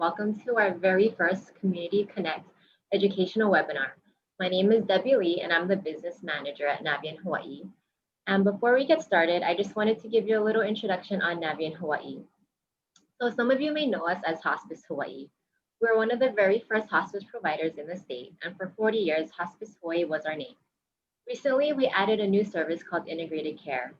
Welcome to our very first Community Connect educational webinar. My name is Debbie Lee, and I'm the business manager at Navian Hawaii. And before we get started, I just wanted to give you a little introduction on Navian Hawaii. So some of you may know us as Hospice Hawaii. We're one of the very first hospice providers in the state, and for 40 years, Hospice Hawaii was our name. Recently, we added a new service called Integrated Care.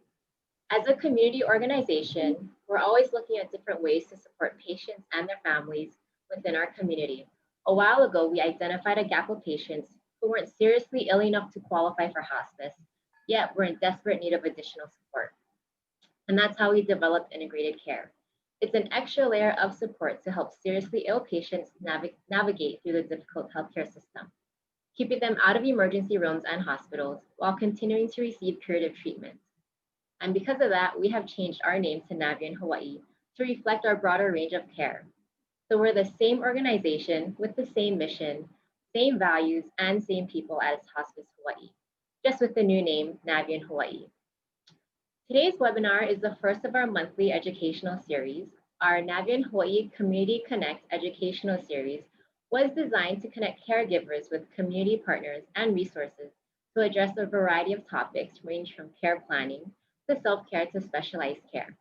As a community organization, we're always looking at different ways to support patients and their families within our community. A while ago, we identified a gap of patients who weren't seriously ill enough to qualify for hospice, yet were in desperate need of additional support. And that's how we developed Integrated Care. It's an extra layer of support to help seriously ill patients navigate through the difficult healthcare system, keeping them out of emergency rooms and hospitals while continuing to receive curative treatment. And because of that, we have changed our name to Navian Hawaii to reflect our broader range of care. So we're the same organization with the same mission, same values, and same people as Hospice Hawaii, just with the new name, Navian Hawaii. Today's webinar is the first of our monthly educational series. Our Navian Hawaii Community Connect educational series was designed to connect caregivers with community partners and resources to address a variety of topics ranging from care planning to self-care to specialized care.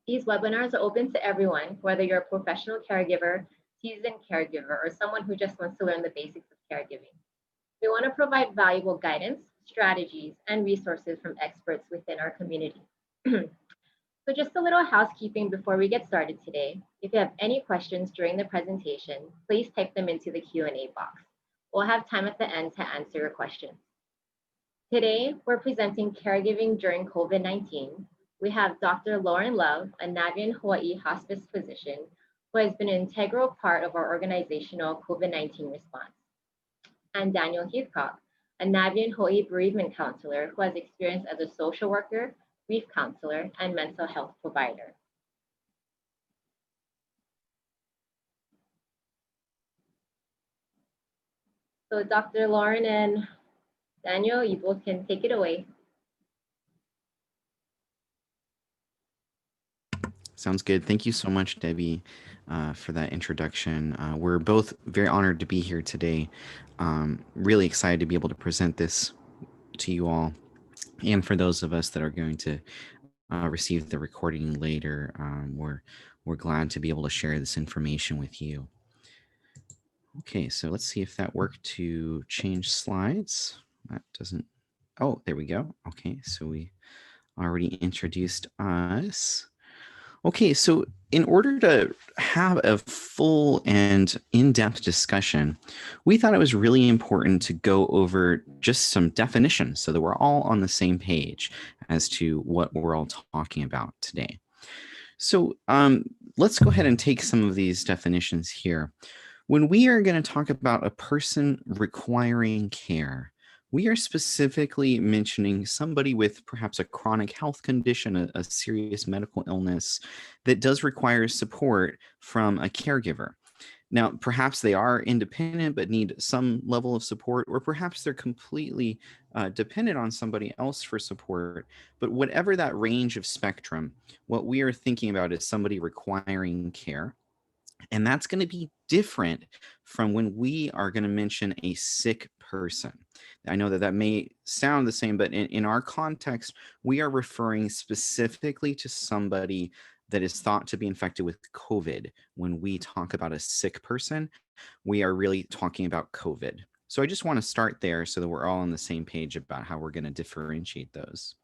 These webinars are open to everyone, whether you're a professional caregiver, seasoned caregiver, or someone who just wants to learn the basics of caregiving. We want to provide valuable guidance, strategies, and resources from experts within our community. So just a little housekeeping before we get started today. If you have any questions during the presentation, please type them into the Q&A box. We'll have time at the end to answer your questions. Today, we're presenting Caregiving during COVID-19. We have Dr. Lawren Love, a Navian Hawaii hospice physician who has been an integral part of our organizational COVID-19 response, and Daniel Heathcock, a Navian Hawaii bereavement counselor who has experience as a social worker, grief counselor, and mental health provider. So Dr. Lawren and Daniel, you both can take it away. Sounds good. Thank you so much, Debbie, for that introduction. We're both very honored to be here today. Really excited to be able to present this to you all. And for those of us that are going to receive the recording later, we're glad to be able to share this information with you. Okay, so let's see if that worked to change slides. That doesn't, oh, there we go. Okay, so we already introduced us. Okay, so in order to have a full and in-depth discussion, we thought it was really important to go over just some definitions so that we're all on the same page as to what we're all talking about today. So let's go ahead and take some of these definitions here. When we are going to talk about a person requiring care, we are specifically mentioning somebody with perhaps a chronic health condition, a serious medical illness that does require support from a caregiver. Now, perhaps they are independent but need some level of support, or perhaps they're completely dependent on somebody else for support. But whatever that range of spectrum, what we are thinking about is somebody requiring care. And that's going to be different from when we are going to mention a sick person. I know that that may sound the same, but in our context, we are referring specifically to somebody that is thought to be infected with COVID. When we talk about a sick person, we are really talking about COVID. So I just want to start there so that we're all on the same page about how we're going to differentiate those.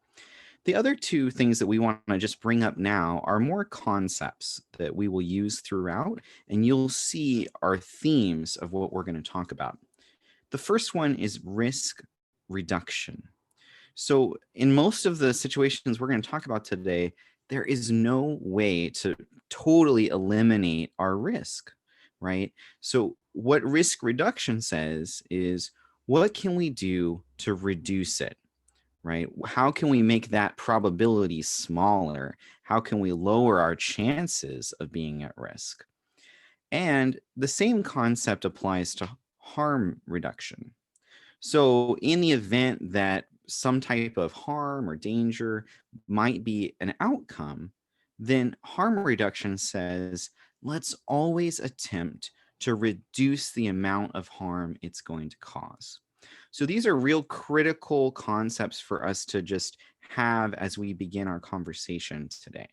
The other two things that we want to just bring up now are more concepts that we will use throughout, and you'll see our themes of what we're going to talk about. The first one is risk reduction. So in most of the situations we're going to talk about today, there is no way to totally eliminate our risk, right? So what risk reduction says is, what can we do to reduce it? Right? How can we make that probability smaller? How can we lower our chances of being at risk? And the same concept applies to harm reduction. So in the event that some type of harm or danger might be an outcome, then harm reduction says let's always attempt to reduce the amount of harm it's going to cause. So these are real critical concepts for us to just have as we begin our conversation today.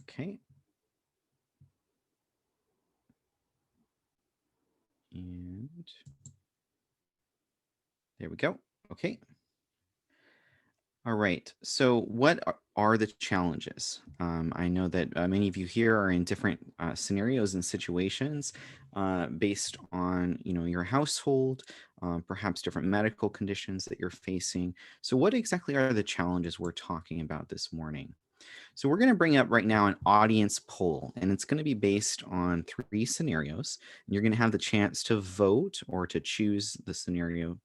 Okay. And there we go. Okay. All right. So, what are the challenges? I know that many of you here are in different scenarios and situations based on, your household, perhaps different medical conditions that you're facing. So, what exactly are the challenges we're talking about this morning? So, we're going to bring up right now an audience poll, and it's going to be based on 3 scenarios. You're going to have the chance to vote or to choose the scenario.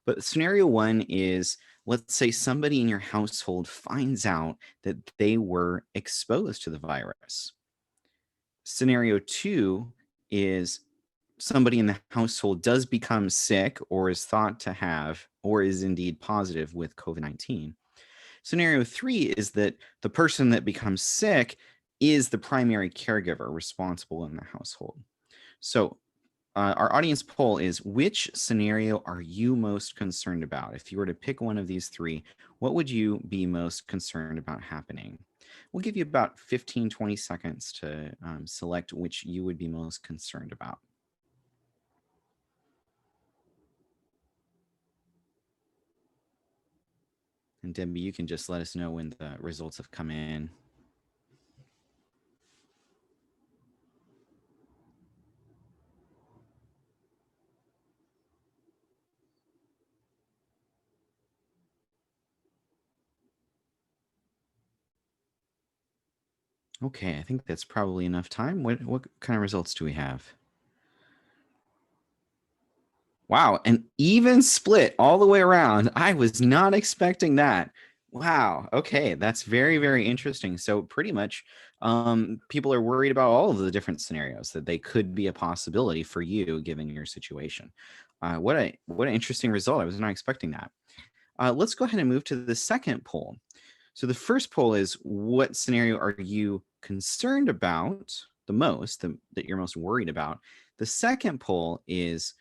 But scenario 1 is, let's say somebody in your household finds out that they were exposed to the virus. Scenario 2 is somebody in the household does become sick or is thought to have or is indeed positive with COVID-19. Scenario 3 is that the person that becomes sick is the primary caregiver responsible in the household. So our audience poll is, which scenario are you most concerned about? If you were to pick one of these 3, what would you be most concerned about happening? We'll give you about 15, 20 seconds to select which you would be most concerned about. And Debbie, you can just let us know when the results have come in. Okay, I think that's probably enough time. What kind of results do we have? Wow, an even split all the way around. I was not expecting that. Wow. Okay, that's very, very interesting. So pretty much, people are worried about all of the different scenarios that they could be a possibility for you given your situation. What an interesting result. I was not expecting that. Let's go ahead and move to the second poll. So the first poll is, what scenario are you concerned about the most, that you're most worried about? The second poll is,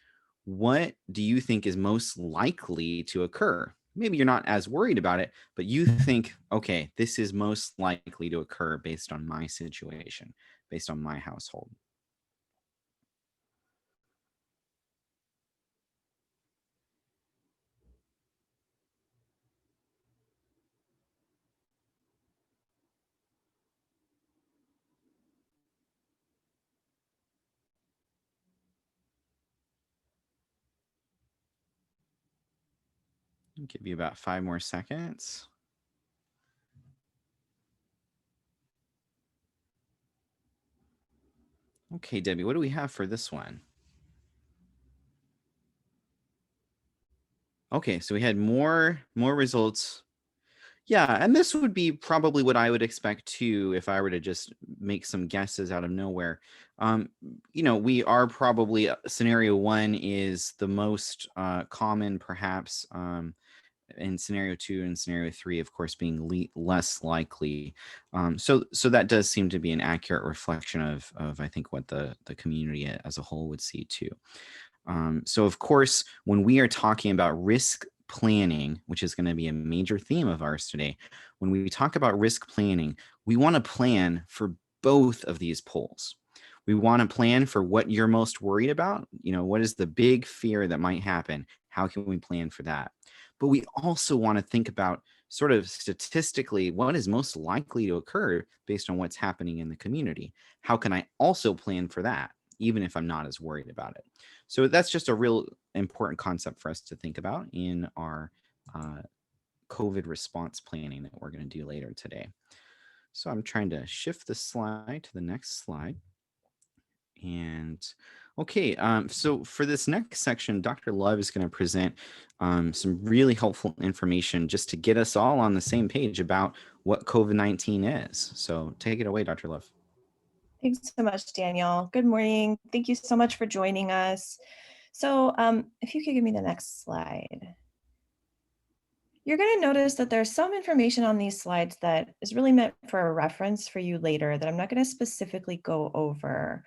what do you think is most likely to occur? Maybe you're not as worried about it, but you think, okay, this is most likely to occur based on my situation, based on my household. I'll give you about 5 more seconds. Okay, Debbie, what do we have for this one? Okay, so we had more results. Yeah, and this would be probably what I would expect too if I were to just make some guesses out of nowhere. We are probably scenario 1 is the most common, perhaps, in scenario 2 and scenario 3, of course, being less likely. So that does seem to be an accurate reflection of I think what the community as a whole would see too. So of course, when we are talking about risk planning, which is going to be a major theme of ours today, when we talk about risk planning, we want to plan for both of these poles. We want to plan for what you're most worried about. What is the big fear that might happen? How can we plan for that? But we also want to think about, sort of statistically, what is most likely to occur based on what's happening in the community. How can I also plan for that, even if I'm not as worried about it? So that's just a real important concept for us to think about in our COVID response planning that we're going to do later today. So I'm trying to shift the slide to the next slide. And okay, so for this next section, Dr. Love is going to present some really helpful information just to get us all on the same page about what COVID-19 is. So take it away, Dr. Love. Thanks so much, Daniel. Good morning. Thank you so much for joining us. So if you could give me the next slide. you're going to notice that there's some information on these slides that is really meant for a reference for you later that I'm not going to specifically go over.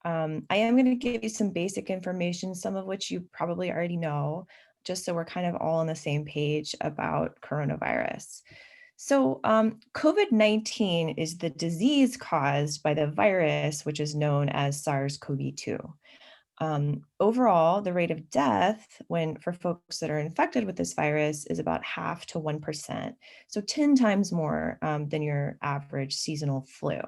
I am going to give you some basic information, some of which you probably already know, just so we're kind of all on the same page about coronavirus. So COVID-19 is the disease caused by the virus, which is known as SARS-CoV-2. Overall, the rate of death for folks that are infected with this virus is about 0.5 to 1%, so 10 times more than your average seasonal flu.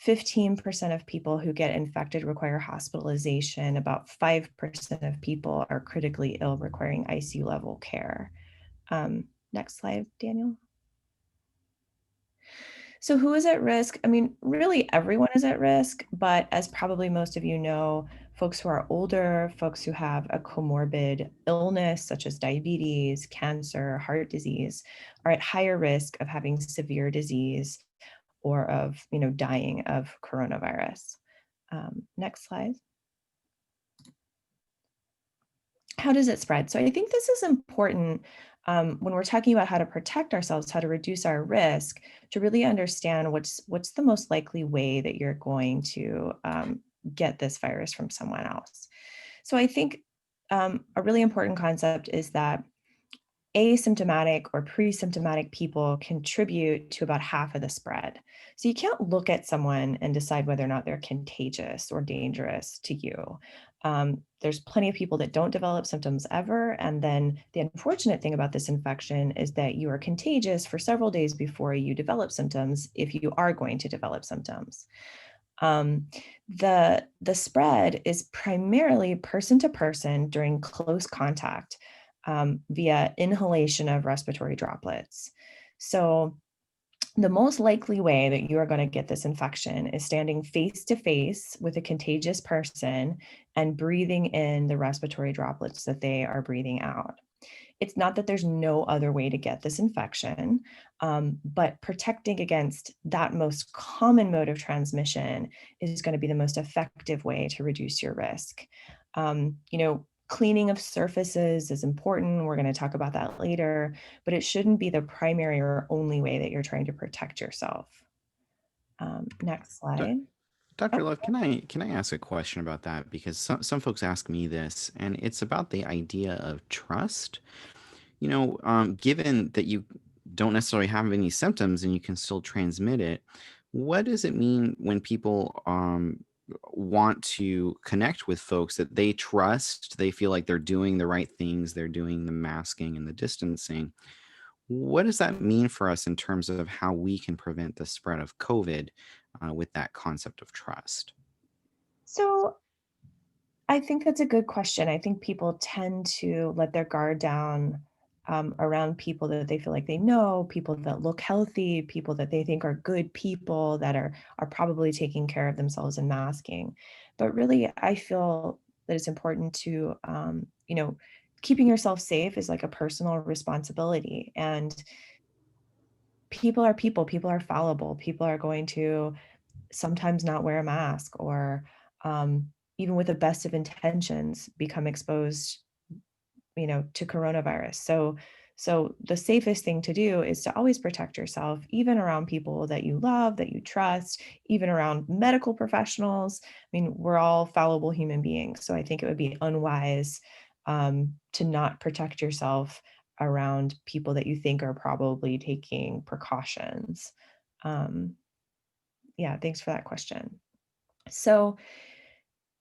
15% of people who get infected require hospitalization. About 5% of people are critically ill, requiring ICU level care. Next slide, Daniel. So who is at risk? I mean, really everyone is at risk, but as probably most of you know, folks who are older, folks who have a comorbid illness such as diabetes, cancer, heart disease, are at higher risk of having severe disease or of, dying of coronavirus. Next slide. How does it spread? So I think this is important when we're talking about how to protect ourselves, how to reduce our risk, to really understand what's the most likely way that you're going to get this virus from someone else. So I think a really important concept is that asymptomatic or pre-symptomatic people contribute to about half of the spread. So you can't look at someone and decide whether or not they're contagious or dangerous to you. There's plenty of people that don't develop symptoms ever. And then the unfortunate thing about this infection is that you are contagious for several days before you develop symptoms, if you are going to develop symptoms. The spread is primarily person to person during close contact via inhalation of respiratory droplets. So the most likely way that you are going to get this infection is standing face to face with a contagious person and breathing in the respiratory droplets that they are breathing out. It's not that there's no other way to get this infection, but protecting against that most common mode of transmission is going to be the most effective way to reduce your risk. Cleaning of surfaces is important. We're going to talk about that later, but it shouldn't be the primary or only way that you're trying to protect yourself. Next slide. Dr. Love, can I ask a question about that? Because some folks ask me this, and it's about the idea of trust. Given that you don't necessarily have any symptoms and you can still transmit it, what does it mean when people want to connect with folks that they trust, they feel like they're doing the right things, they're doing the masking and the distancing? What does that mean for us in terms of how we can prevent the spread of COVID with that concept of trust? So I think that's a good question. I think people tend to let their guard down around people that they feel like they know, people that look healthy, people that they think are good people that are probably taking care of themselves and masking. But really, I feel that it's important to, keeping yourself safe is like a personal responsibility. And people are people, people are fallible, people are going to sometimes not wear a mask or even with the best of intentions become exposed to coronavirus. So the safest thing to do is to always protect yourself, even around people that you love, that you trust, even around medical professionals. I mean, we're all fallible human beings, so I think it would be unwise to not protect yourself around people that you think are probably taking precautions. Yeah, thanks for that question. So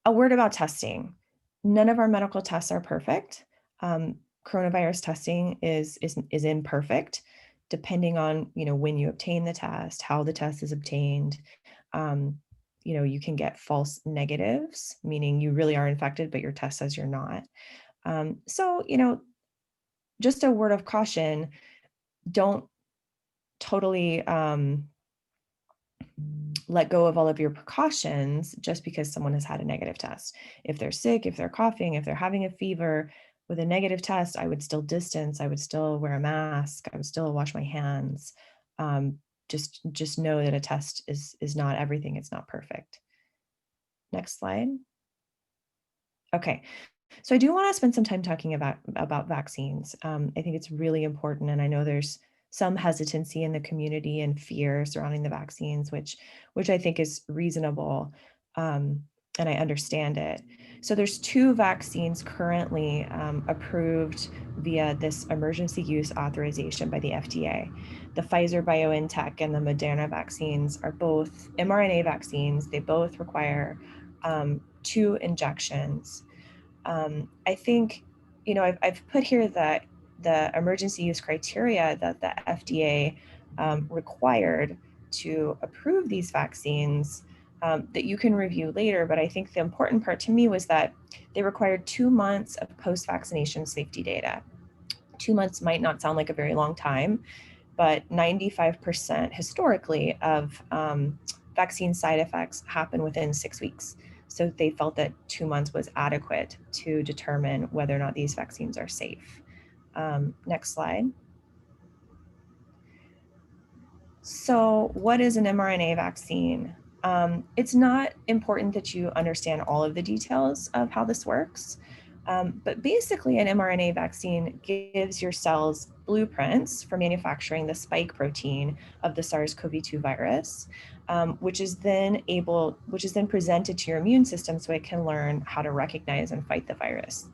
a word about testing. None of our medical tests are perfect. Coronavirus testing is imperfect, depending on when you obtain the test, how the test is obtained. You can get false negatives, meaning you really are infected, but your test says you're not. So just a word of caution: don't totally let go of all of your precautions just because someone has had a negative test. If they're sick, if they're coughing, if they're having a fever with a negative test, I would still distance. I would still wear a mask. I would still wash my hands. Just know that a test is not everything. It's not perfect. Next slide. Okay. So I do want to spend some time talking about vaccines. I think it's really important, and I know there's some hesitancy in the community and fear surrounding the vaccines, which I think is reasonable, and I understand it. So there's two vaccines currently approved via this emergency use authorization by the FDA. The Pfizer BioNTech and the Moderna vaccines are both mRNA vaccines. They both require 2 injections. I think, I've put here that the emergency use criteria that the FDA required to approve these vaccines that you can review later. But I think the important part to me was that they required 2 months of post-vaccination safety data. 2 months might not sound like a very long time, but 95% historically of vaccine side effects happen within 6 weeks. So they felt that 2 months was adequate to determine whether or not these vaccines are safe. Next slide. So what is an mRNA vaccine? It's not important that you understand all of the details of how this works, but basically an mRNA vaccine gives your cells blueprints for manufacturing the spike protein of the SARS-CoV-2 virus, which is then presented to your immune system so it can learn how to recognize and fight the virus.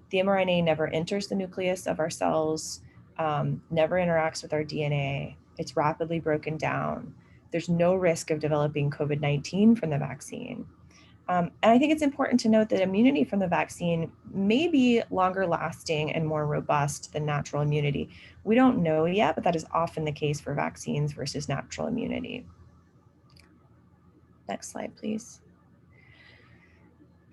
The mRNA never enters the nucleus of our cells, never interacts with our DNA. It's rapidly broken down. There's no risk of developing COVID-19 from the vaccine. And I think it's important to note that immunity from the vaccine may be longer lasting and more robust than natural immunity. We don't know yet, but that is often the case for vaccines versus natural immunity. Next slide, please.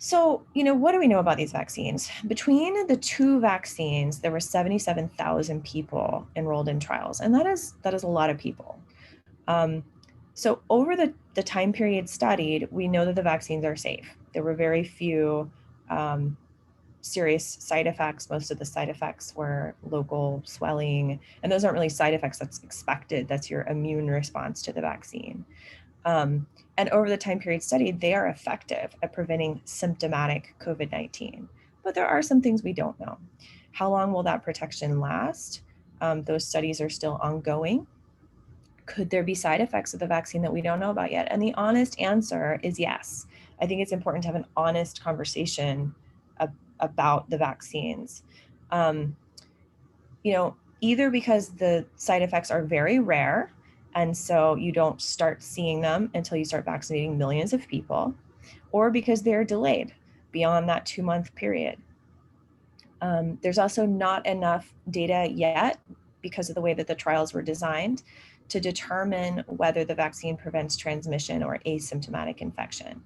So, what do we know about these vaccines? Between the two vaccines, there were 77,000 people enrolled in trials, and that is a lot of people. So over the time period studied, we know that the vaccines are safe. There were very few serious side effects. Most of the side effects were local swelling, and those aren't really side effects that's expected. That's your immune response to the vaccine. And over the time period studied, they are effective at preventing symptomatic COVID-19. But there are some things we don't know. How long will that protection last? Those studies are still ongoing. Could there be side effects of the vaccine that we don't know about yet? And the honest answer is yes. I think it's important to have an honest conversation about the vaccines. Either because the side effects are very rare, and so you don't start seeing them until you start vaccinating millions of people, or because they're delayed beyond that 2-month period. There's also not enough data yet because of the way that the trials were designed to determine whether the vaccine prevents transmission or asymptomatic infection.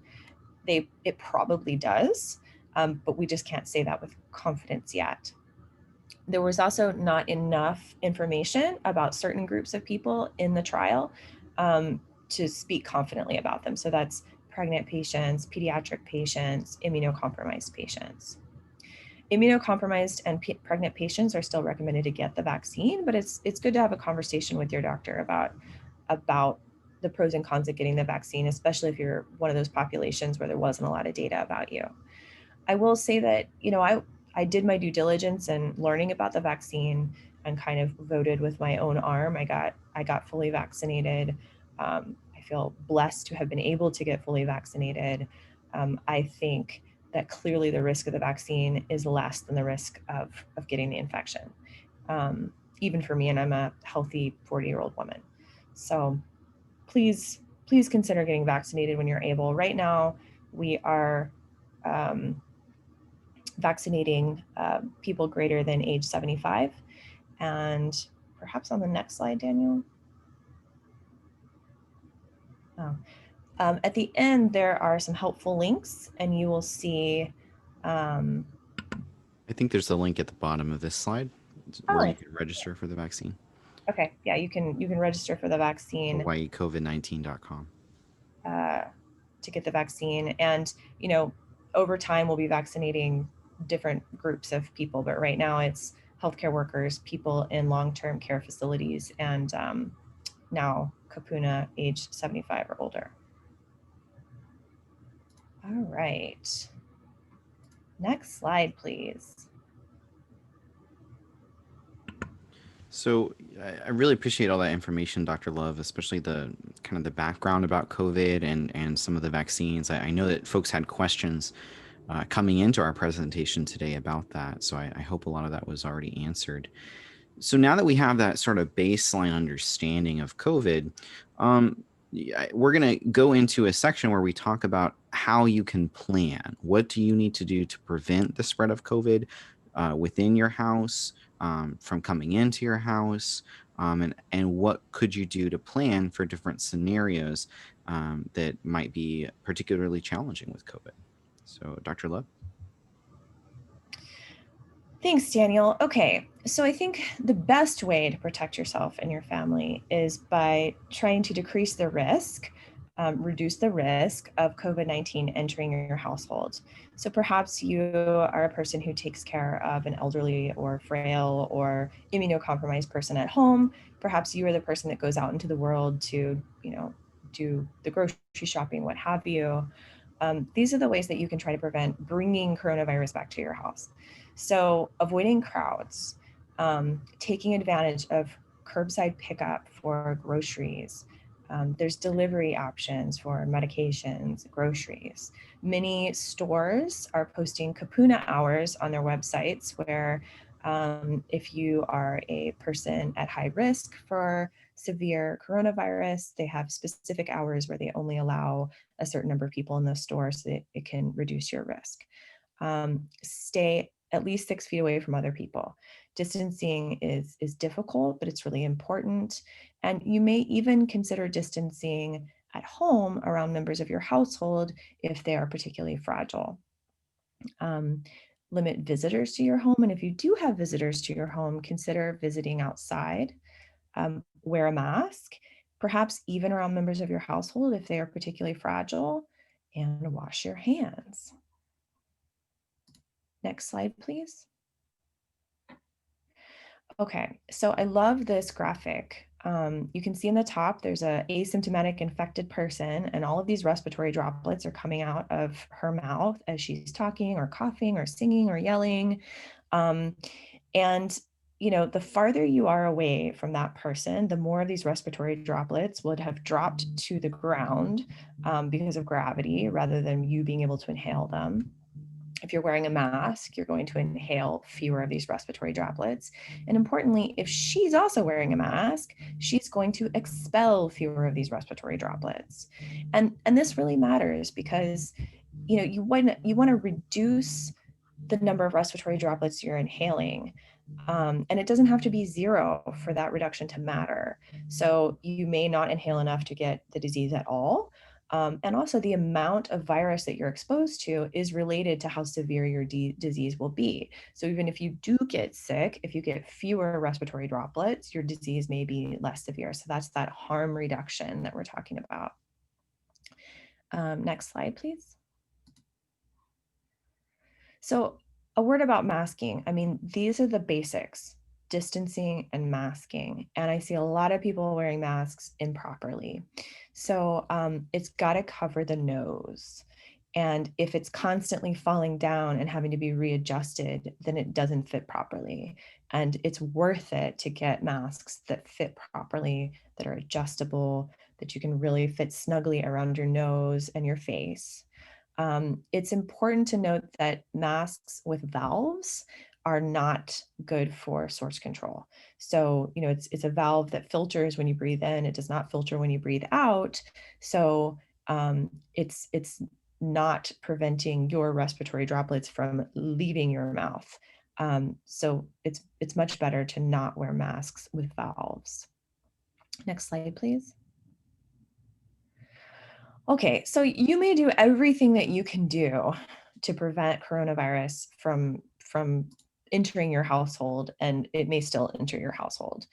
It probably does, but we just can't say that with confidence yet. There was also not enough information about certain groups of people in the trial to speak confidently about them. So that's pregnant patients, pediatric patients, immunocompromised patients. Immunocompromised and pregnant patients are still recommended to get the vaccine, but it's good to have a conversation with your doctor about the pros and cons of getting the vaccine, especially if you're one of those populations where there wasn't a lot of data about you. I will say that, I did my due diligence in learning about the vaccine and kind of voted with my own arm. I got fully vaccinated. I feel blessed to have been able to get fully vaccinated. I think that clearly the risk of the vaccine is less than the risk of getting the infection, even for me, and I'm a healthy 40-year-old woman. So please consider getting vaccinated when you're able. Right now, we are vaccinating people greater than age 75. And perhaps on the next slide, Daniel. Oh. At the end, there are some helpful links, and you will see. I think there's a link at the bottom of this slide where you can register for the vaccine. Okay, yeah, you can register for the vaccine. HawaiiCovid19.com. To get the vaccine, and over time we'll be vaccinating different groups of people, but right now it's healthcare workers, people in long-term care facilities, and now Kapuna age 75 or older. All right. Next slide, please. So I really appreciate all that information, Dr. Love, especially the kind of the background about COVID and some of the vaccines. I know that folks had questions coming into our presentation today about that. So I hope a lot of that was already answered. So now that we have that sort of baseline understanding of COVID, we're going to go into a section where we talk about how you can plan. What do you need to do to prevent the spread of COVID within your house, from coming into your house, and what could you do to plan for different scenarios that might be particularly challenging with COVID? So, Dr. Love? Thanks, Daniel. Okay, so I think the best way to protect yourself and your family is by trying to decrease the risk, reduce the risk of COVID-19 entering your household. So perhaps you are a person who takes care of an elderly or frail or immunocompromised person at home. Perhaps you are the person that goes out into the world to, do the grocery shopping, what have you. These are the ways that you can try to prevent bringing coronavirus back to your house. So avoiding crowds, taking advantage of curbside pickup for groceries. There's delivery options for medications, groceries. Many stores are posting Kapuna hours on their websites where if you are a person at high risk for severe coronavirus, they have specific hours where they only allow a certain number of people in the store so that it can reduce your risk. Stay at least 6 feet away from other people. Distancing is difficult, but it's really important. And you may even consider distancing at home around members of your household if they are particularly fragile. Limit visitors to your home. And if you do have visitors to your home, consider visiting outside. Wear a mask, perhaps even around members of your household if they are particularly fragile, and wash your hands. Next slide, please. Okay, so I love this graphic. You can see in the top, there's an asymptomatic infected person, and all of these respiratory droplets are coming out of her mouth as she's talking or coughing or singing or yelling. And the farther you are away from that person, the more of these respiratory droplets would have dropped to the ground because of gravity rather than you being able to inhale them. If you're wearing a mask, you're going to inhale fewer of these respiratory droplets. And importantly, if she's also wearing a mask, she's going to expel fewer of these respiratory droplets. And this really matters because you want to reduce the number of respiratory droplets you're inhaling. And it doesn't have to be 0 for that reduction to matter. So you may not inhale enough to get the disease at all. And also the amount of virus that you're exposed to is related to how severe your disease will be. So even if you do get sick, if you get fewer respiratory droplets, your disease may be less severe. So that's that harm reduction that we're talking about. Next slide, please. So a word about masking. I mean, these are the basics, distancing and masking. And I see a lot of people wearing masks improperly. So it's got to cover the nose. And if it's constantly falling down and having to be readjusted, then it doesn't fit properly. And it's worth it to get masks that fit properly, that are adjustable, that you can really fit snugly around your nose and your face. It's important to note that masks with valves are not good for source control. So, it's a valve that filters when you breathe in. It does not filter when you breathe out. So it's not preventing your respiratory droplets from leaving your mouth. So it's much better to not wear masks with valves. Next slide, please. Okay, so you may do everything that you can do to prevent coronavirus from entering your household, and it may still enter your household.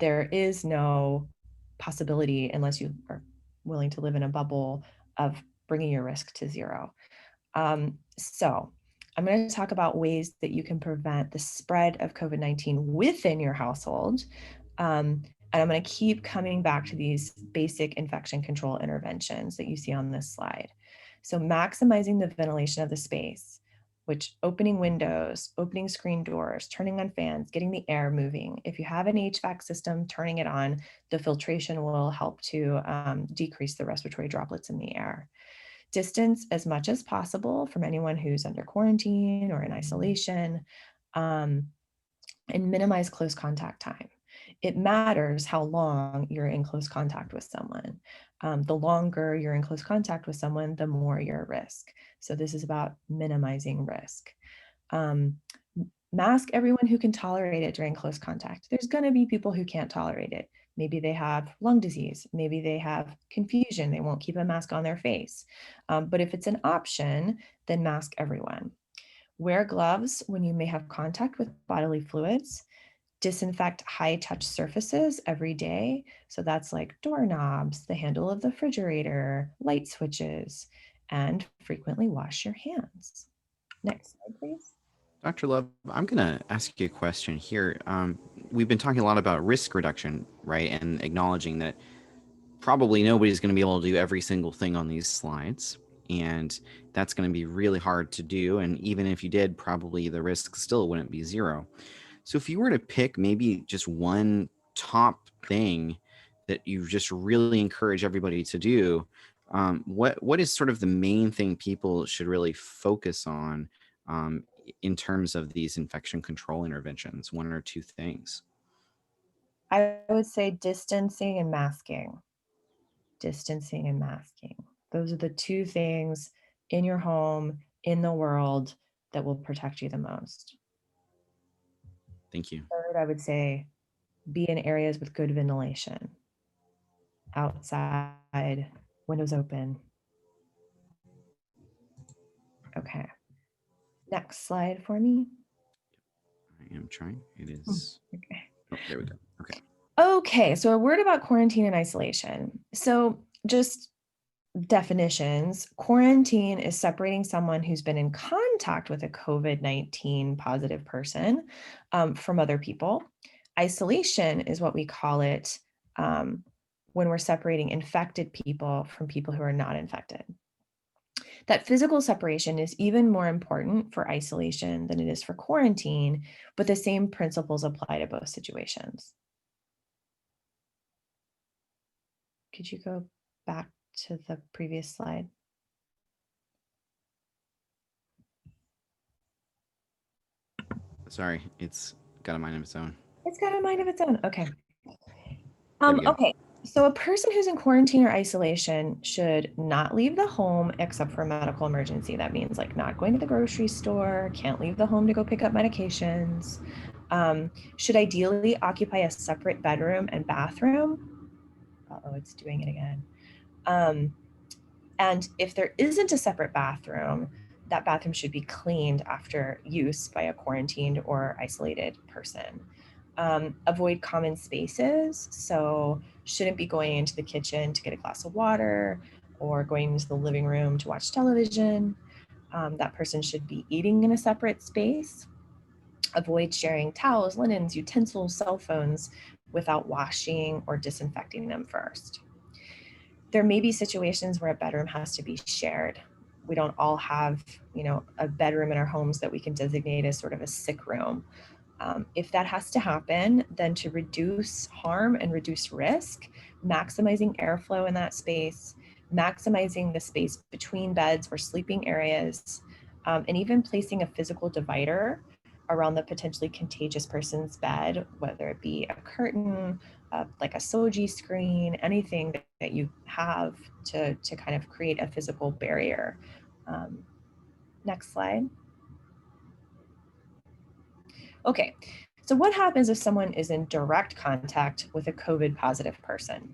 There is no possibility, unless you are willing to live in a bubble, of bringing your risk to 0. So I'm going to talk about ways that you can prevent the spread of COVID-19 within your household. And I'm going to keep coming back to these basic infection control interventions that you see on this slide. So maximizing the ventilation of the space. which opening windows, opening screen doors, turning on fans, getting the air moving. If you have an HVAC system, turning it on, the filtration will help to decrease the respiratory droplets in the air. Distance as much as possible from anyone who's under quarantine or in isolation, and minimize close contact time. It matters how long you're in close contact with someone. The longer you're in close contact with someone, the more you're at risk. So this is about minimizing risk. Mask everyone who can tolerate it during close contact. There's going to be people who can't tolerate it. Maybe they have lung disease. Maybe they have confusion. They won't keep a mask on their face. But if it's an option, then mask everyone. Wear gloves when you may have contact with bodily fluids. Disinfect high touch surfaces every day. So that's like doorknobs, the handle of the refrigerator, light switches, and frequently wash your hands. Next slide, please. Dr. Love, I'm going to ask you a question here. We've been talking a lot about risk reduction, right? And acknowledging that probably nobody's going to be able to do every single thing on these slides. And that's going to be really hard to do. And even if you did, probably the risk still wouldn't be zero. So if you were to pick maybe just one top thing that you just really encourage everybody to do, what is sort of the main thing people should really focus on in terms of these infection control interventions? One or two things. I would say distancing and masking. Distancing and masking. Those are the two things in your home, in the world, that will protect you the most. Thank you. Third, I would say be in areas with good ventilation. Outside, windows open. Okay. Next slide for me. I am trying. It is. Okay. Oh, there we go. Okay. Okay, so a word about quarantine and isolation. So just definitions. Quarantine is separating someone who's been in contact with a COVID-19 positive person from other people. Isolation is what we call it when we're separating infected people from people who are not infected. That physical separation is even more important for isolation than it is for quarantine, but the same principles apply to both situations. Could you go back to the previous slide? Sorry, it's got a mind of its own. It's got a mind of its own. Okay. There we go. Okay. So a person who's in quarantine or isolation should not leave the home except for a medical emergency. That means like not going to the grocery store, can't leave the home to go pick up medications. Should ideally occupy a separate bedroom and bathroom. Uh-oh, it's doing it again. And if there isn't a separate bathroom, that bathroom should be cleaned after use by a quarantined or isolated person. Avoid common spaces. So shouldn't be going into the kitchen to get a glass of water or going into the living room to watch television. That person should be eating in a separate space. Avoid sharing towels, linens, utensils, cell phones without washing or disinfecting them first. There may be situations where a bedroom has to be shared. We don't all have, a bedroom in our homes that we can designate as sort of a sick room. If that has to happen, then to reduce harm and reduce risk, maximizing airflow in that space, maximizing the space between beds or sleeping areas, and even placing a physical divider around the potentially contagious person's bed, whether it be a curtain, like a soji screen, anything that you have to kind of create a physical barrier. Next slide. Okay, so what happens if someone is in direct contact with a COVID positive person?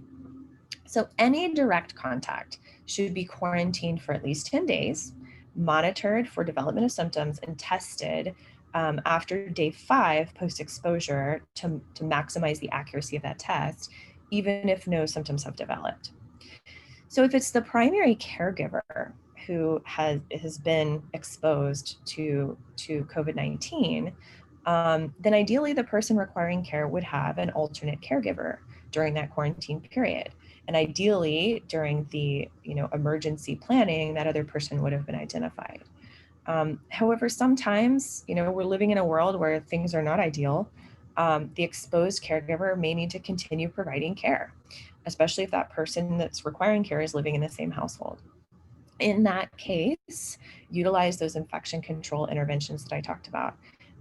So any direct contact should be quarantined for at least 10 days, monitored for development of symptoms, and tested after day 5 post-exposure to maximize the accuracy of that test, even if no symptoms have developed. So if it's the primary caregiver who has been exposed to COVID-19, then ideally the person requiring care would have an alternate caregiver during that quarantine period. And ideally during the emergency planning, that other person would have been identified. However, sometimes, we're living in a world where things are not ideal. The exposed caregiver may need to continue providing care, especially if that person that's requiring care is living in the same household. In that case, utilize those infection control interventions that I talked about,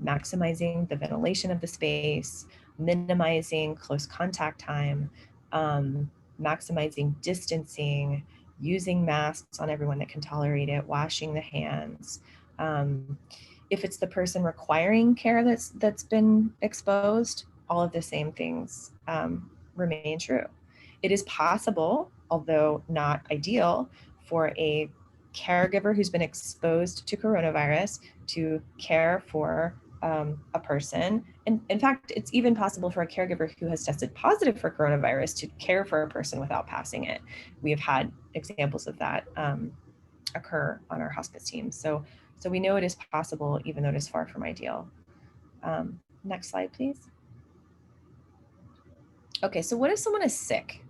maximizing the ventilation of the space, minimizing close contact time, maximizing distancing, using masks on everyone that can tolerate it, washing the hands. If it's the person requiring care that's been exposed, all of the same things remain true. It is possible, although not ideal, for a caregiver who's been exposed to coronavirus to care for a person. And in fact, it's even possible for a caregiver who has tested positive for coronavirus to care for a person without passing it. We have had examples of that occur on our hospice team. So we know it is possible, even though it is far from ideal. Next slide, please. Okay, so what if someone is sick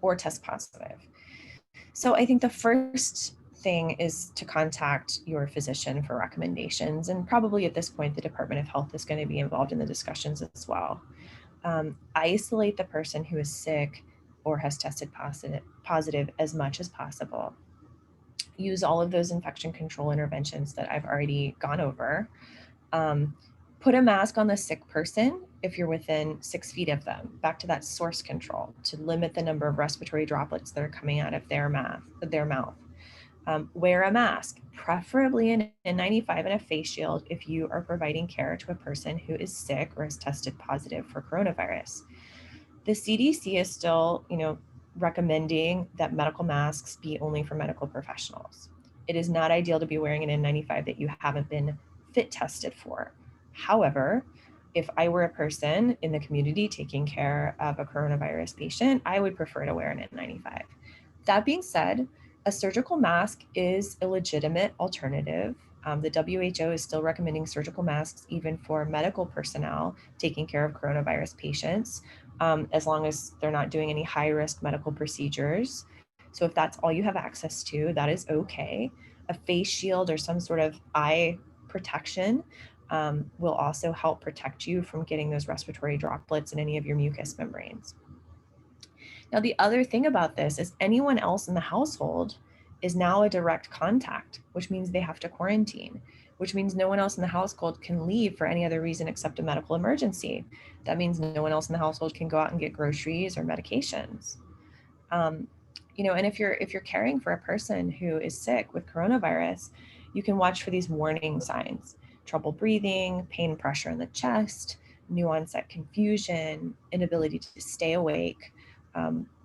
or test positive? So I think the first thing is to contact your physician for recommendations. And probably at this point, the Department of Health is going to be involved in the discussions as well. Isolate the person who is sick or has tested positive as much as possible. Use all of those infection control interventions that I've already gone over. Put a mask on the sick person if you're within 6 feet of them, back to that source control to limit the number of respiratory droplets that are coming out of their mouth. Wear a mask, preferably an N95 and a face shield if you are providing care to a person who is sick or has tested positive for coronavirus. The CDC is still, recommending that medical masks be only for medical professionals. It is not ideal to be wearing an N95 that you haven't been fit tested for. However, if I were a person in the community taking care of a coronavirus patient, I would prefer to wear an N95. That being said, a surgical mask is a legitimate alternative. The WHO is still recommending surgical masks even for medical personnel taking care of coronavirus patients, as long as they're not doing any high-risk medical procedures. So if that's all you have access to, that is okay. A face shield or some sort of eye protection will also help protect you from getting those respiratory droplets in any of your mucous membranes. Now, the other thing about this is anyone else in the household is now a direct contact, which means they have to quarantine, which means no one else in the household can leave for any other reason except a medical emergency. That means no one else in the household can go out and get groceries or medications. And if you're caring for a person who is sick with coronavirus, you can watch for these warning signs: trouble breathing, pain, pressure in the chest, new onset confusion, inability to stay awake,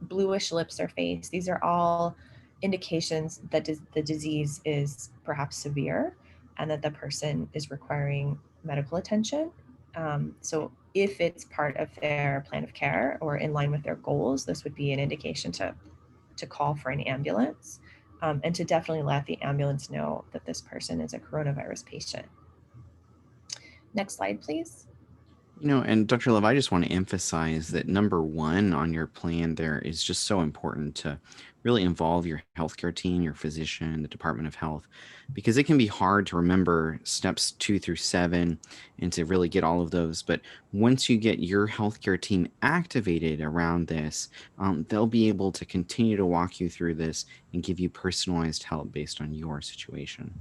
bluish lips or face. These are all indications that the disease is perhaps severe and that the person is requiring medical attention. So if it's part of their plan of care or in line with their goals, this would be an indication to call for an ambulance, and to definitely let the ambulance know that this person is a coronavirus patient. Next slide, please. And Dr. Love, I just want to emphasize that number one on your plan there is just so important to really involve your healthcare team, your physician, the Department of Health, because it can be hard to remember steps 2 through 7 and to really get all of those. But once you get your healthcare team activated around this, they'll be able to continue to walk you through this and give you personalized help based on your situation.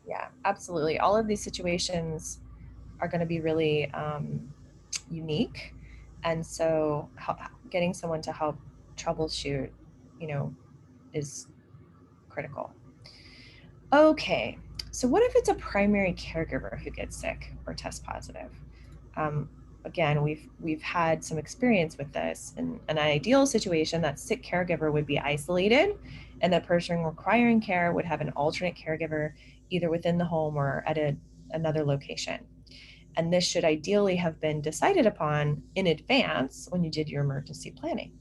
Yeah, absolutely. All of these situations are going to be really unique. And so getting someone to help troubleshoot, is critical. Okay, so what if it's a primary caregiver who gets sick or tests positive? Again, we've had some experience with this. In an ideal situation, that sick caregiver would be isolated, and the person requiring care would have an alternate caregiver either within the home or at another location. And this should ideally have been decided upon in advance when you did your emergency planning.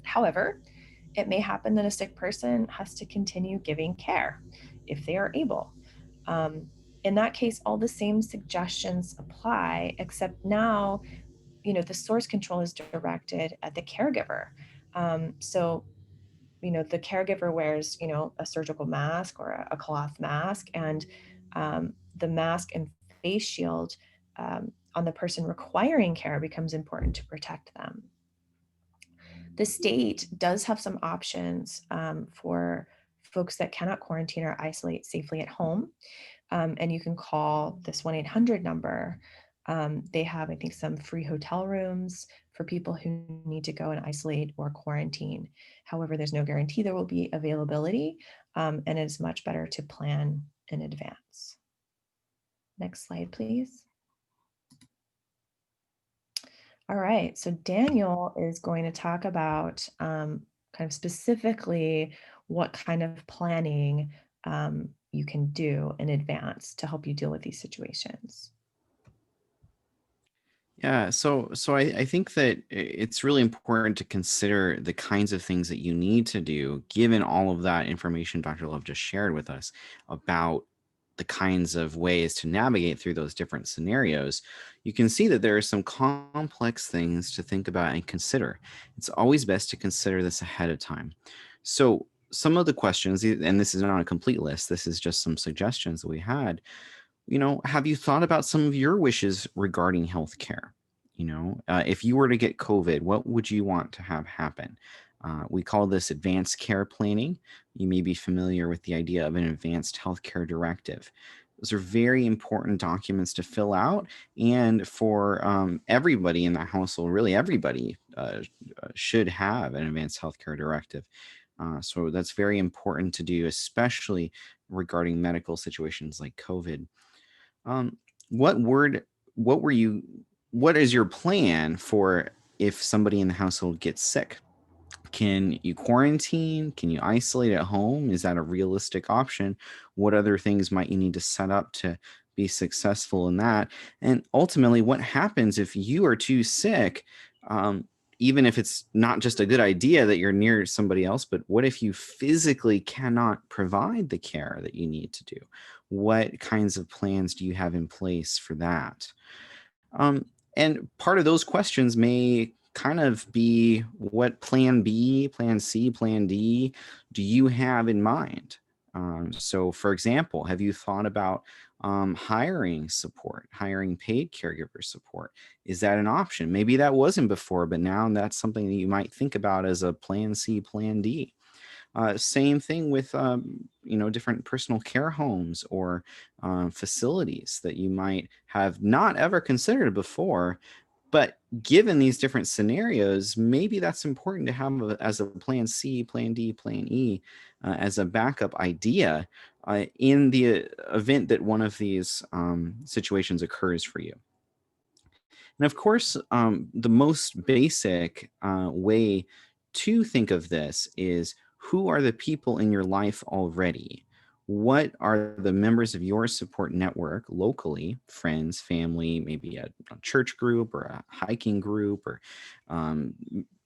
However, it may happen that a sick person has to continue giving care if they are able. In that case, all the same suggestions apply, except now, the source control is directed at the caregiver. So the caregiver wears, a surgical mask or a cloth mask, and the mask and face shield on the person requiring care becomes important to protect them. The state does have some options for folks that cannot quarantine or isolate safely at home. And you can call this 1-800 number. They have, I think, some free hotel rooms for people who need to go and isolate or quarantine. However, there's no guarantee there will be availability, and it's much better to plan in advance. Next slide, please. All right, so Daniel is going to talk about kind of specifically what kind of planning you can do in advance to help you deal with these situations. Yeah, so I think that it's really important to consider the kinds of things that you need to do, given all of that information Dr. Love just shared with us about the kinds of ways to navigate through those different scenarios. You can see that there are some complex things to think about and consider. It's always best to consider this ahead of time. So some of the questions, and this is not a complete list, this is just some suggestions that we had. Have you thought about some of your wishes regarding healthcare? If you were to get COVID, what would you want to have happen? We call this advanced care planning. You may be familiar with the idea of an advanced healthcare directive. Those are very important documents to fill out, and for everybody in the household, really everybody should have an advanced healthcare directive. So that's very important to do, especially regarding medical situations like COVID. Um, what word, what were you, what is your plan for if somebody in the household gets sick? Can you quarantine? Can you isolate at home? Is that a realistic option? What other things might you need to set up to be successful in that? And ultimately, what happens if you are too sick? Even if it's not just a good idea that you're near somebody else, but what if you physically cannot provide the care that you need to do? What kinds of plans do you have in place for that? Um, and part of those questions may kind of be what plan B, plan C, plan D do you have in mind? So, for example, have you thought about hiring support, hiring paid caregiver support? Is that an option? Maybe that wasn't before, but now that's something that you might think about as a plan C, plan D. Same thing with different personal care homes or facilities that you might have not ever considered before. But given these different scenarios, maybe that's important to have as a plan C, plan D, plan E, as a backup idea in the event that one of these situations occurs for you. And of course, the most basic way to think of this is, who are the people in your life already? What are the members of your support network locally, friends, family, maybe a church group or a hiking group or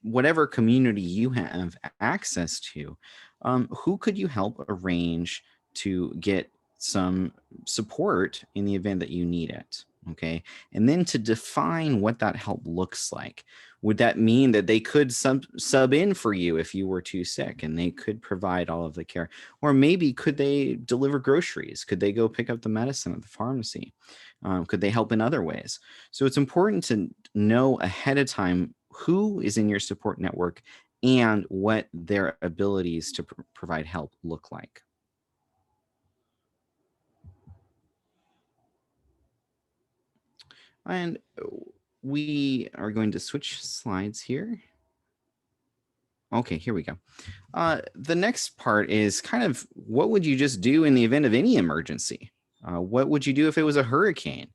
whatever community you have access to? Who could you help arrange to get some support in the event that you need it? Okay. And then to define what that help looks like. Would that mean that they could sub in for you if you were too sick and they could provide all of the care? Or maybe could they deliver groceries? Could they go pick up the medicine at the pharmacy? Could they help in other ways? So it's important to know ahead of time who is in your support network and what their abilities to provide help look like. And we are going to switch slides here. Okay, here we go. The next part is kind of what would you just do in the event of any emergency? What would you do if it was a hurricane?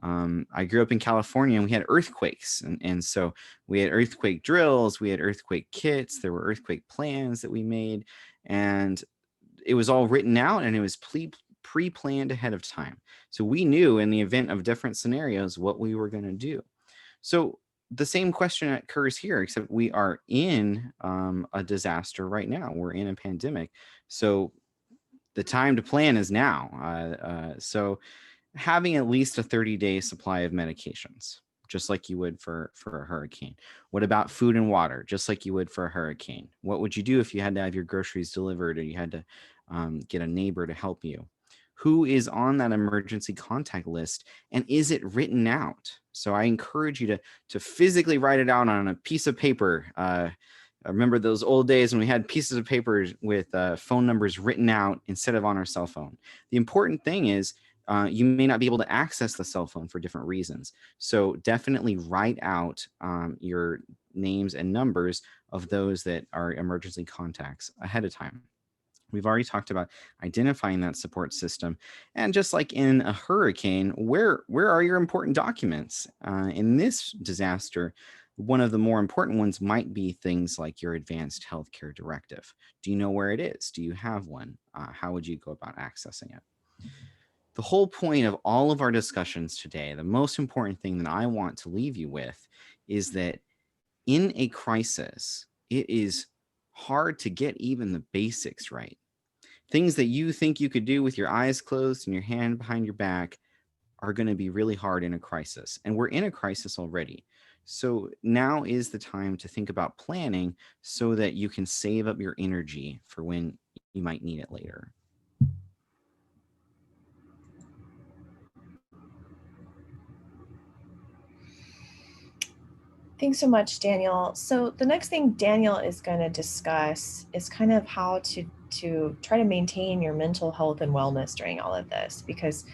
I grew up in California and we had earthquakes. And so we had earthquake drills, we had earthquake kits, there were earthquake plans that we made. And it was all written out and it was pre-planned ahead of time. So we knew in the event of different scenarios what we were going to do. So the same question occurs here, except we are in a disaster right now. We're in a pandemic. So the time to plan is now. So having at least a 30-day supply of medications. just like you would for a hurricane? What about food and water, just like you would for a hurricane? What would you do if you had to have your groceries delivered or you had to get a neighbor to help you? Who is on that emergency contact list, and is it written out? So I encourage you to physically write it out on a piece of paper. I remember those old days when we had pieces of paper with phone numbers written out instead of on our cell phone. The important thing is you may not be able to access the cell phone for different reasons. So definitely write out your names and numbers of those that are emergency contacts ahead of time. We've already talked about identifying that support system. And just like in a hurricane, where are your important documents? In this disaster, one of the more important ones might be things like your advanced healthcare directive. Do you know where it is? Do you have one? How would you go about accessing it? The whole point of all of our discussions today, the most important thing that I want to leave you with is that in a crisis, it is hard to get even the basics right. Things that you think you could do with your eyes closed and your hand behind your back are going to be really hard in a crisis. And we're in a crisis already. So now is the time to think about planning so that you can save up your energy for when you might need it later. Thanks so much, Daniel. So the next thing Daniel is going to discuss is kind of how to try to maintain your mental health and wellness during all of this, because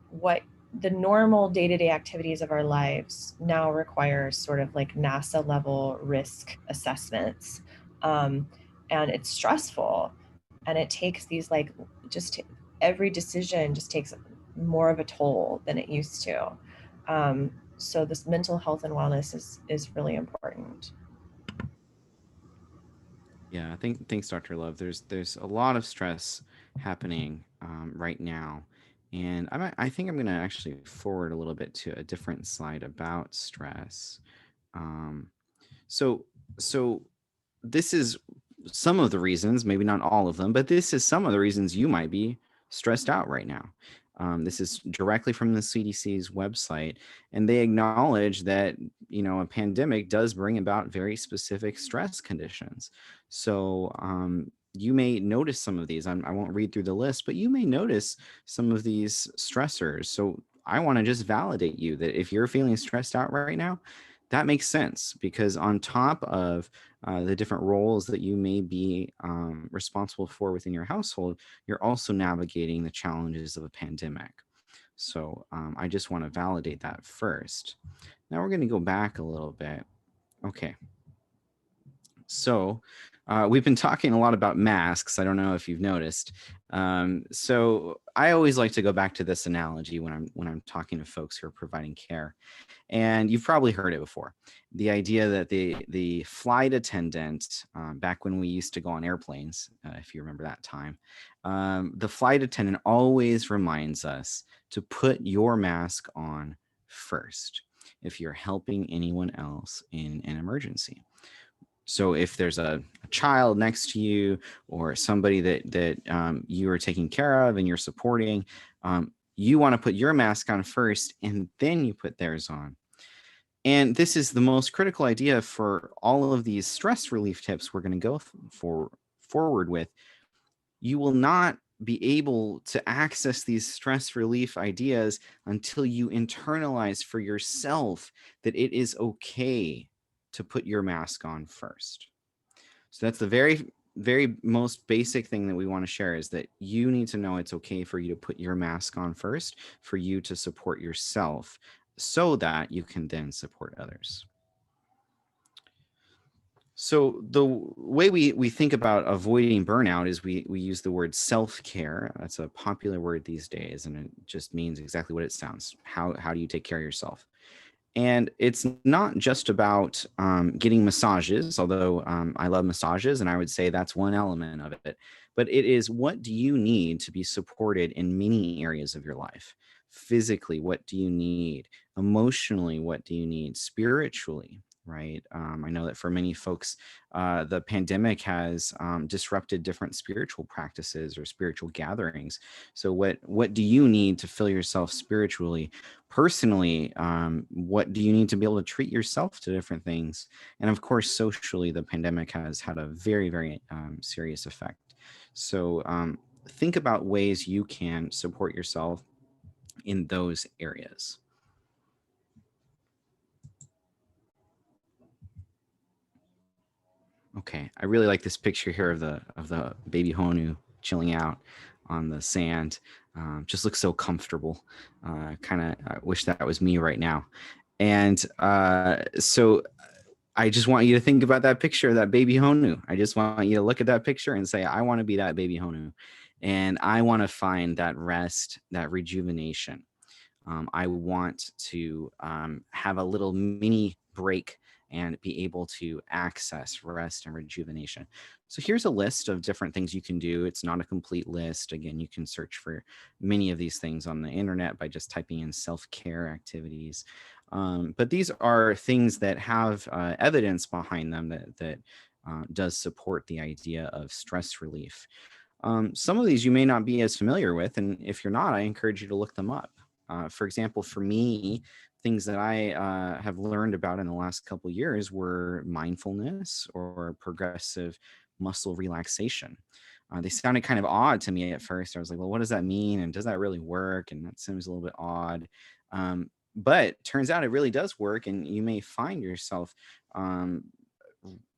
what the normal day-to-day activities of our lives now require sort of like NASA level risk assessments. And it's stressful, and it takes these like every decision just takes more of a toll than it used to. So this mental health and wellness is really important. Yeah, thanks, Dr. Love. There's a lot of stress happening right now. And I think I'm going to actually forward a little bit to a different slide about stress. So this is some of the reasons, maybe not all of them, but this is some of the reasons you might be stressed out right now. This is directly from the CDC's website, and they acknowledge that, a pandemic does bring about very specific stress conditions. So you may notice some of these. I won't read through the list, but you may notice some of these stressors. So I want to just validate you that if you're feeling stressed out right now, that makes sense, because on top of the different roles that you may be responsible for within your household, you're also navigating the challenges of a pandemic. So I just want to validate that first. Now we're going to go back a little bit. Okay. So we've been talking a lot about masks. I don't know if you've noticed. So I always like to go back to this analogy when I'm talking to folks who are providing care. And you've probably heard it before. The idea that the flight attendant, back when we used to go on airplanes, if you remember that time, the flight attendant always reminds us to put your mask on first if you're helping anyone else in an emergency. So if there's a child next to you or somebody that you are taking care of and you're supporting, you want to put your mask on first and then you put theirs on. And this is the most critical idea for all of these stress relief tips we're going to go forward with. You will not be able to access these stress relief ideas until you internalize for yourself that it is okay to put your mask on first. So that's the very, very most basic thing that we want to share, is that you need to know it's okay for you to put your mask on first, for you to support yourself so that you can then support others. So the way we think about avoiding burnout is we use the word self-care. That's a popular word these days, and it just means exactly what it sounds. How do you take care of yourself? And it's not just about getting massages, although I love massages, and I would say that's one element of it. But it is, what do you need to be supported in many areas of your life? Physically, what do you need? Emotionally, what do you need? Spiritually, right? I know that for many folks, the pandemic has disrupted different spiritual practices or spiritual gatherings. So what do you need to fill yourself spiritually? Personally, what do you need to be able to treat yourself to different things? And of course, socially, the pandemic has had a very, very serious effect. So think about ways you can support yourself in those areas. Okay, I really like this picture here of the baby Honu chilling out on the sand. Just looks so comfortable. Kind of I wish that was me right now. And so I just want you to think about that picture of that baby Honu. I just want you to look at that picture and say, I want to be that baby Honu. And I want to find that rest, that rejuvenation. I want to have a little mini break and be able to access rest and rejuvenation. So here's a list of different things you can do. It's not a complete list. Again, you can search for many of these things on the internet by just typing in self-care activities. But these are things that have evidence behind them that does support the idea of stress relief. Some of these you may not be as familiar with, and if you're not, I encourage you to look them up. For example, for me, things that I have learned about in the last couple of years were mindfulness or progressive muscle relaxation. They sounded kind of odd to me at first. I was like, well, what does that mean? And does that really work? And that seems a little bit odd. But turns out it really does work. And you may find yourself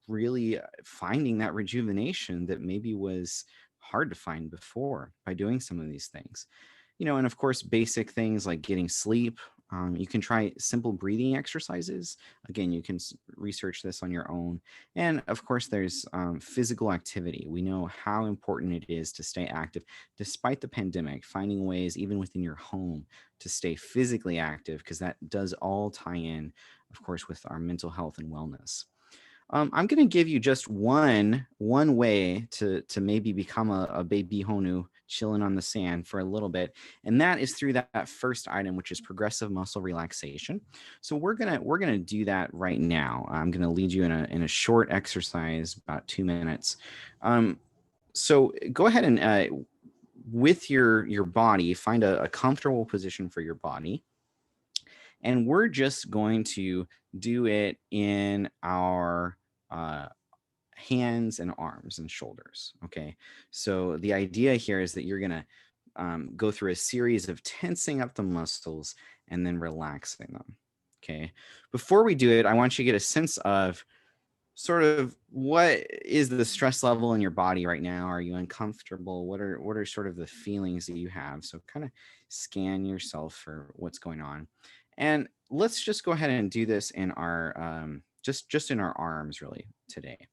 really finding that rejuvenation that maybe was hard to find before by doing some of these things. And of course, basic things like getting sleep. You can try simple breathing exercises. Again, you can research this on your own. And of course, there's physical activity. We know how important it is to stay active despite the pandemic, finding ways even within your home to stay physically active, because that does all tie in, of course, with our mental health and wellness. I'm going to give you just one way to maybe become a baby Honu chilling on the sand for a little bit, and that is through that first item, which is progressive muscle relaxation. So we're gonna do that right now. I'm going to lead you in a short exercise, about 2 minutes. So go ahead and with your body, find a comfortable position for your body. And we're just going to do it in our hands and arms and shoulders. Okay. So the idea here is that you're going to go through a series of tensing up the muscles and then relaxing them. Okay. Before we do it, I want you to get a sense of sort of what is the stress level in your body right now. Are you uncomfortable? What are sort of the feelings that you have? So kind of scan yourself for what's going on. And let's just go ahead and do this in our just in our arms really today.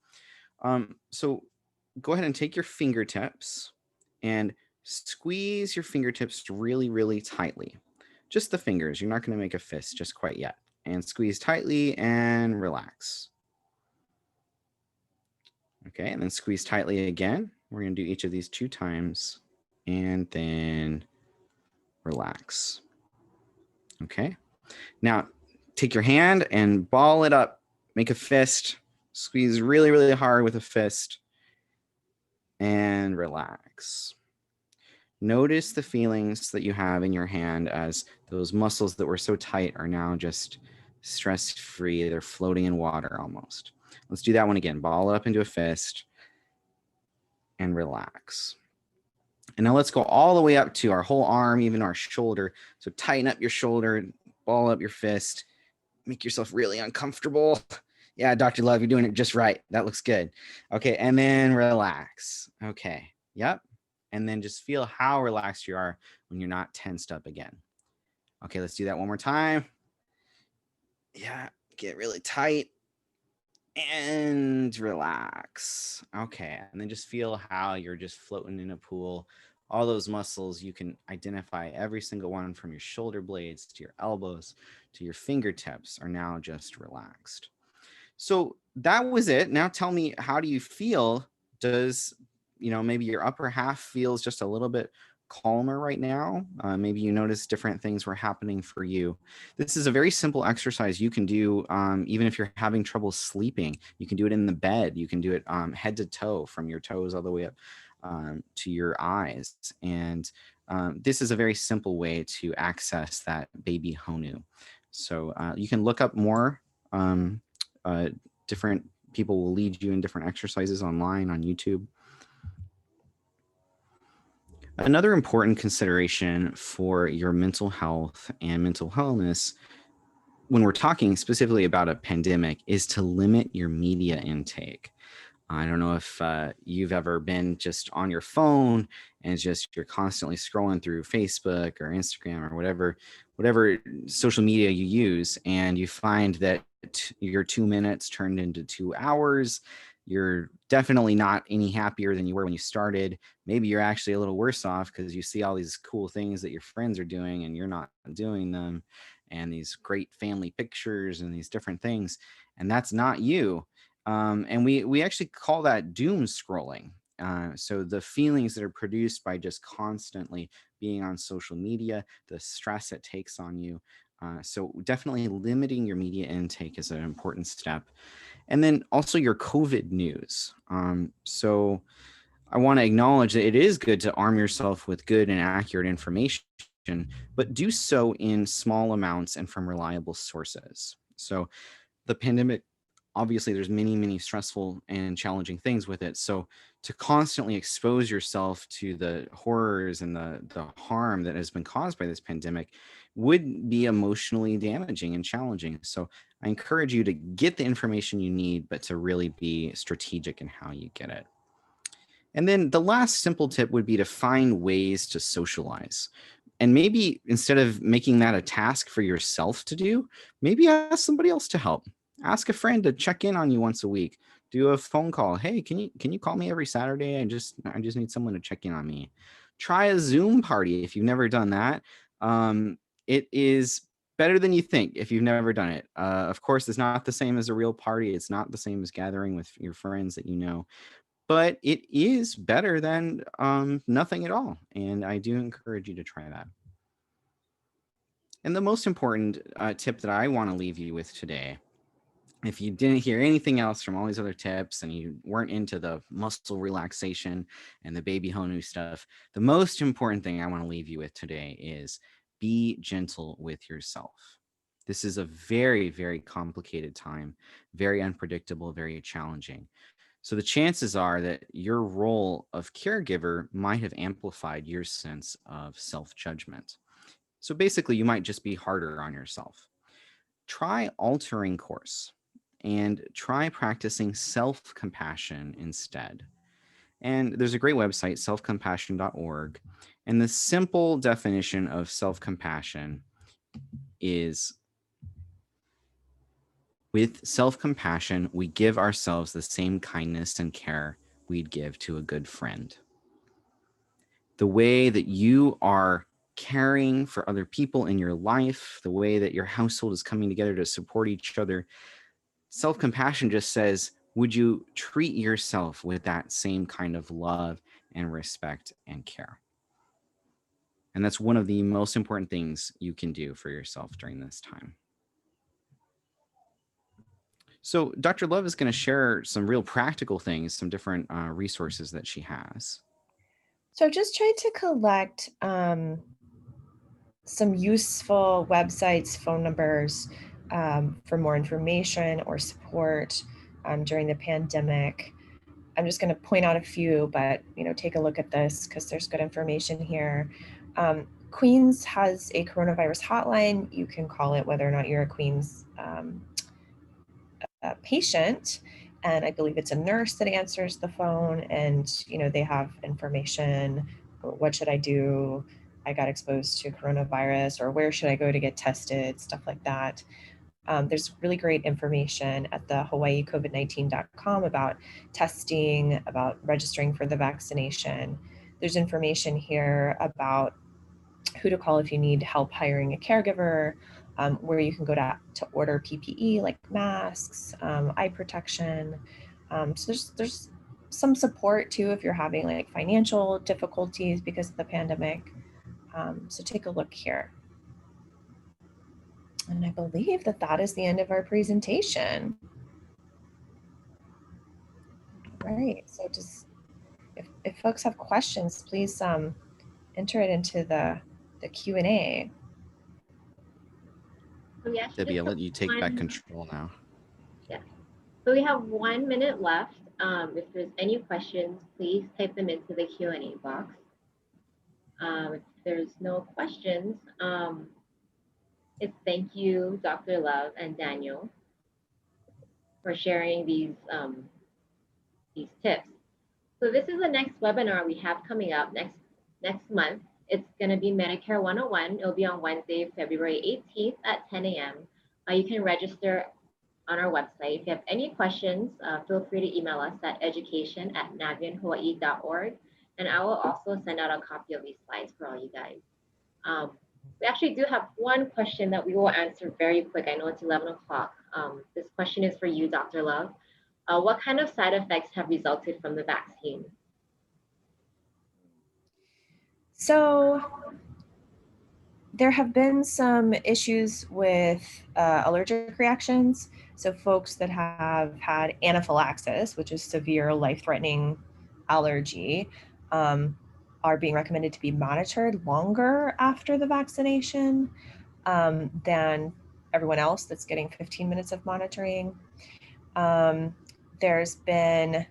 So go ahead and take your fingertips and squeeze your fingertips really, really tightly. Just the fingers. You're not going to make a fist just quite yet. And squeeze tightly and relax. Okay, and then squeeze tightly again. We're going to do each of these 2 times and then relax. Okay. Now, take your hand and ball it up. Make a fist. Squeeze really, really hard with a fist and relax. Notice the feelings that you have in your hand as those muscles that were so tight are now just stress-free. They're floating in water almost. Let's do that one again. Ball it up into a fist and relax. And now let's go all the way up to our whole arm, even our shoulder. So tighten up your shoulder, ball up your fist, make yourself really uncomfortable. Yeah, Dr. Love, you're doing it just right. That looks good. Okay, and then relax. Okay, yep. And then just feel how relaxed you are when you're not tensed up again. Okay, let's do that one more time. Yeah, get really tight and relax. Okay, and then just feel how you're just floating in a pool. All those muscles, you can identify every single one from your shoulder blades to your elbows to your fingertips are now just relaxed. So that was it. Now tell me, how do you feel? Does, maybe your upper half feels just a little bit calmer right now. Maybe you notice different things were happening for you. This is a very simple exercise you can do even if you're having trouble sleeping. You can do it in the bed. You can do it head to toe, from your toes all the way up to your eyes. And this is a very simple way to access that baby Honu. So you can look up more. Different people will lead you in different exercises online on YouTube. Another important consideration for your mental health and mental wellness when we're talking specifically about a pandemic is to limit your media intake. I don't know if you've ever been just on your phone and just you're constantly scrolling through Facebook or Instagram or whatever social media you use, and you find that your 2 minutes turned into 2 hours. You're definitely not any happier than you were when you started. Maybe you're actually a little worse off because you see all these cool things that your friends are doing and you're not doing them, and these great family pictures and these different things, and that's not you. And we actually call that doom scrolling. So the feelings that are produced by just constantly being on social media, the stress it takes on you. So definitely limiting your media intake is an important step. And then also your COVID news. So I want to acknowledge that it is good to arm yourself with good and accurate information, but do so in small amounts and from reliable sources. So the pandemic, obviously there's many stressful and challenging things with it. So to constantly expose yourself to the horrors and the harm that has been caused by this pandemic would be emotionally damaging and challenging. So I encourage you to get the information you need, but to really be strategic in how you get it. And then the last simple tip would be to find ways to socialize. And maybe instead of making that a task for yourself to do, maybe ask somebody else to help. Ask a friend to check in on you once a week. Do a phone call. Hey, can you call me every Saturday? I just need someone to check in on me. Try a Zoom party if you've never done that. It is better than you think if you've never done it. Of course, it's not the same as a real party. It's not the same as gathering with your friends that you know, but it is better than nothing at all. And I do encourage you to try that. And the most important tip that I want to leave you with today, if you didn't hear anything else from all these other tips and you weren't into the muscle relaxation and the baby Honu stuff, the most important thing I want to leave you with today is be gentle with yourself. This is a very complicated time, very unpredictable, very challenging. So the chances are that your role of caregiver might have amplified your sense of self-judgment. So basically, you might just be harder on yourself. Try altering course and try practicing self-compassion instead. And there's a great website, selfcompassion.org. And the simple definition of self-compassion is, with self-compassion, we give ourselves the same kindness and care we'd give to a good friend. The way that you are caring for other people in your life, the way that your household is coming together to support each other, self-compassion just says, would you treat yourself with that same kind of love and respect and care? And that's one of the most important things you can do for yourself during this time. So Dr. Love is going to share some real practical things, some different resources that she has. So I've just tried to collect some useful websites, phone numbers for more information or support during the pandemic. I'm just going to point out a few, but take a look at this because there's good information here. Queens has a coronavirus hotline. You can call it whether or not you're a Queens patient, and I believe it's a nurse that answers the phone, and they have information. What should I do? I got exposed to coronavirus, or where should I go to get tested? Stuff like that. There's really great information at the hawaiicovid19.com about testing, about registering for the vaccination. There's information here about who to call if you need help hiring a caregiver, where you can go to order PPE like masks, eye protection. So there's some support too if you're having like financial difficulties because of the pandemic. So take a look here. And I believe that that is the end of our presentation. All right, so just if folks have questions, please enter it into the Q&A. So we actually Debbie, just I'll let you take back one- control now. Yeah. So we have 1 minute left. If there's any questions, please type them into the Q&A box. If there's no questions, it's thank you, Dr. Love and Daniel, for sharing these tips. So this is the next webinar we have coming up next month. It's going to be Medicare 101. It'll be on Wednesday, February 18th at 10 a.m. You can register on our website. If you have any questions, feel free to email us at education@navianhawaii.org. And I will also send out a copy of these slides for all you guys. We actually do have one question that we will answer very quick. I know it's 11 o'clock. This question is for you, Dr. Love. What kind of side effects have resulted from the vaccine? So there have been some issues with allergic reactions. So folks that have had anaphylaxis, which is severe life-threatening allergy, are being recommended to be monitored longer after the vaccination than everyone else that's getting 15 minutes of monitoring. There's been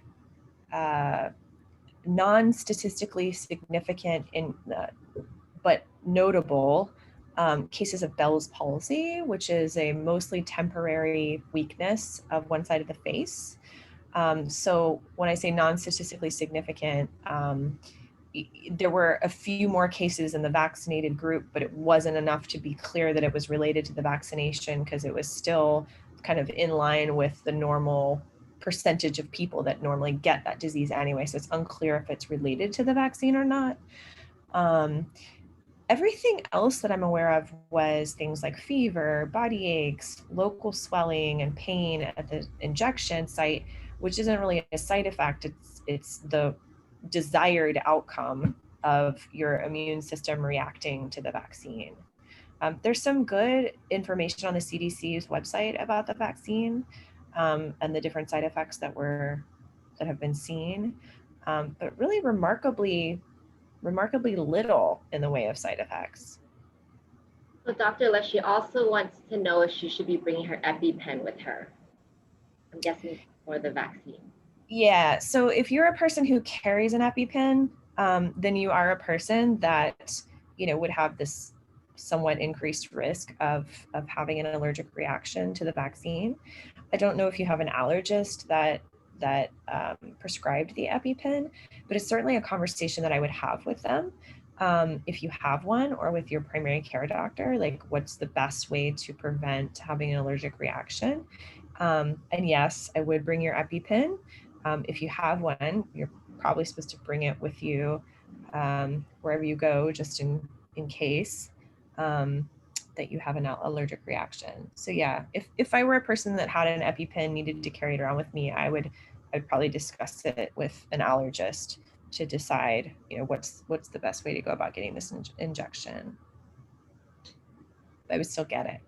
non-statistically significant but notable cases of Bell's palsy, which is a mostly temporary weakness of one side of the face. So when I say non-statistically significant, there were a few more cases in the vaccinated group, but it wasn't enough to be clear that it was related to the vaccination because it was still kind of in line with the normal percentage of people that normally get that disease anyway. So it's unclear if it's related to the vaccine or not. Everything else that I'm aware of was things like fever, body aches, local swelling and pain at the injection site, which isn't really a side effect. It's the desired outcome of your immune system reacting to the vaccine. There's some good information on the CDC's website about the vaccine and the different side effects that have been seen, but really remarkably little in the way of side effects. So Dr. Love, she also wants to know if she should be bringing her EpiPen with her. I'm guessing for the vaccine. Yeah, so if you're a person who carries an EpiPen, then you are a person that, would have this somewhat increased risk of having an allergic reaction to the vaccine. I don't know if you have an allergist that prescribed the EpiPen, but it's certainly a conversation that I would have with them. If you have one, or with your primary care doctor, like what's the best way to prevent having an allergic reaction? And yes, I would bring your EpiPen. If you have one, you're probably supposed to bring it with you wherever you go, just in case that you have an allergic reaction. So yeah, if I were a person that had an EpiPen, needed to carry it around with me, I'd probably discuss it with an allergist to decide, what's the best way to go about getting this injection. I would still get it.